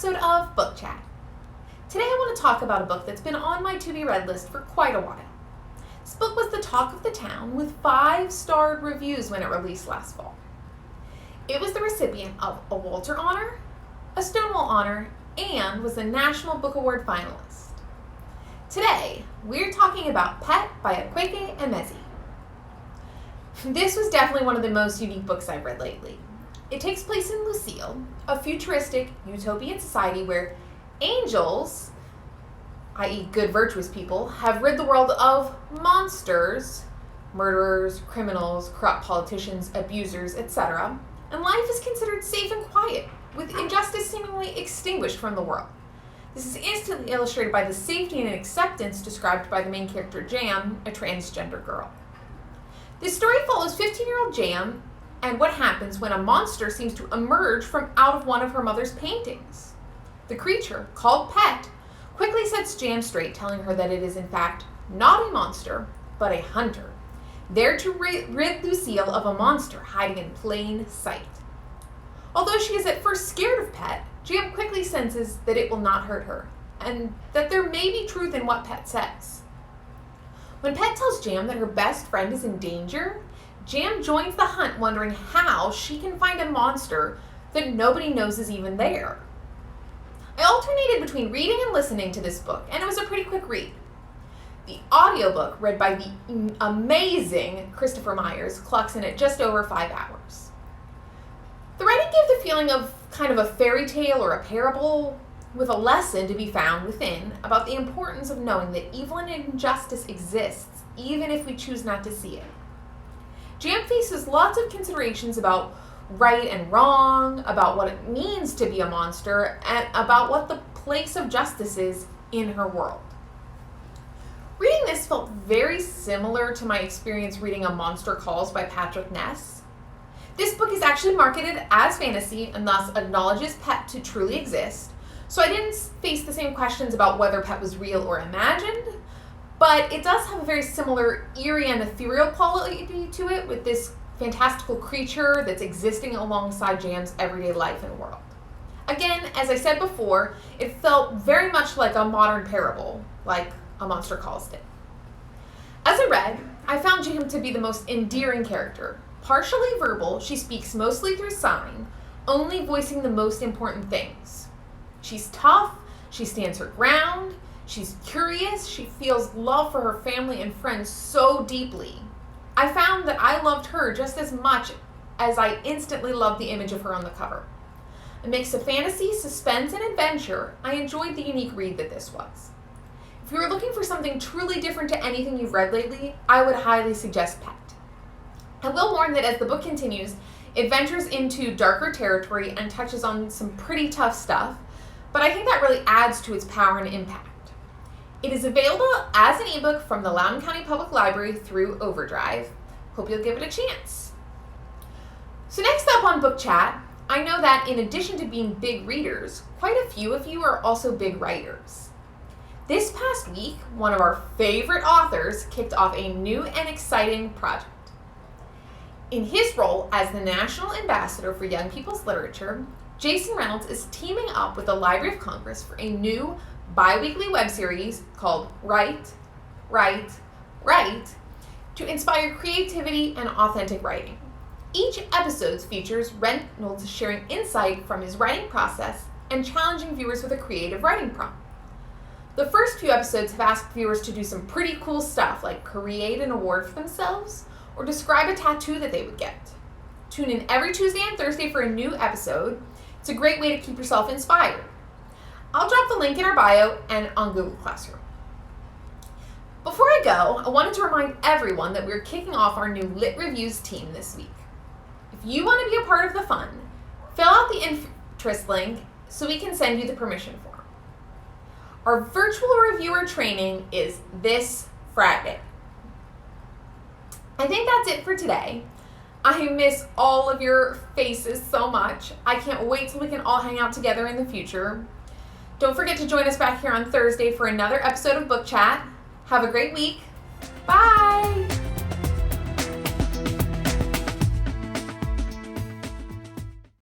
episode of Book Chat. Today I want to talk about a book that's been on my to-be-read list for quite a while. This book was the talk of the town with 5-starred reviews when it released last fall. It was the recipient of a Walter Honor, a Stonewall Honor, and was a National Book Award finalist. Today, we're talking about Pet by Akwaeke Emezi. This was definitely one of the most unique books I've read lately. It takes place in Lucille, a futuristic utopian society where angels, i.e. good virtuous people, have rid the world of monsters, murderers, criminals, corrupt politicians, abusers, etc., and life is considered safe and quiet, with injustice seemingly extinguished from the world. This is instantly illustrated by the safety and acceptance described by the main character Jam, a transgender girl. This story follows 15-year-old Jam and what happens when a monster seems to emerge from out of one of her mother's paintings. The creature, called Pet, quickly sets Jam straight, telling her that it is in fact not a monster, but a hunter, there to rid Lucille of a monster hiding in plain sight. Although she is at first scared of Pet, Jam quickly senses that it will not hurt her, and that there may be truth in what Pet says. When Pet tells Jam that her best friend is in danger, Jam joins the hunt, wondering how she can find a monster that nobody knows is even there. I alternated between reading and listening to this book, and it was a pretty quick read. The audiobook, read by the amazing Christopher Myers, clocks in at just over 5 hours. The writing gave the feeling of kind of a fairy tale or a parable, with a lesson to be found within about the importance of knowing that evil and injustice exists, even if we choose not to see it. Jam faces lots of considerations about right and wrong, about what it means to be a monster, and about what the place of justice is in her world. Reading this felt very similar to my experience reading A Monster Calls by Patrick Ness. This book is actually marketed as fantasy and thus acknowledges Pet to truly exist, so I didn't face the same questions about whether Pet was real or imagined, but it does have a very similar eerie and ethereal quality to it, with this fantastical creature that's existing alongside Jam's everyday life and world. Again, as I said before, it felt very much like a modern parable, like A Monster Calls did. As I read, I found Jam to be the most endearing character. Partially verbal, she speaks mostly through sign, only voicing the most important things. She's tough, she stands her ground, she's curious, she feels love for her family and friends so deeply. I found that I loved her just as much as I instantly loved the image of her on the cover. A mix of fantasy, suspense, and adventure, I enjoyed the unique read that this was. If you are looking for something truly different to anything you've read lately, I would highly suggest Pet. I will warn that as the book continues, it ventures into darker territory and touches on some pretty tough stuff, but I think that really adds to its power and impact. It is available as an ebook from the Loudoun County Public Library through Overdrive. Hope you'll give it a chance. So next up on Book Chat, I know that in addition to being big readers, quite a few of you are also big writers. This past week, one of our favorite authors kicked off a new and exciting project. In his role as the National Ambassador for Young People's Literature, Jason Reynolds is teaming up with the Library of Congress for a new bi-weekly web series called Write, Write, Write to inspire creativity and authentic writing. Each episode features Reynolds sharing insight from his writing process and challenging viewers with a creative writing prompt. The first few episodes have asked viewers to do some pretty cool stuff, like create an award for themselves or describe a tattoo that they would get. Tune in every Tuesday and Thursday for a new episode. It's a great way to keep yourself inspired. I'll drop the link in our bio and on Google Classroom. Before I go, I wanted to remind everyone that we're kicking off our new Lit Reviews team this week. If you want to be a part of the fun, fill out the interest link so we can send you the permission form. Our virtual reviewer training is this Friday. I think that's it for today. I miss all of your faces so much. I can't wait till we can all hang out together in the future. Don't forget to join us back here on Thursday for another episode of Book Chat. Have a great week. Bye!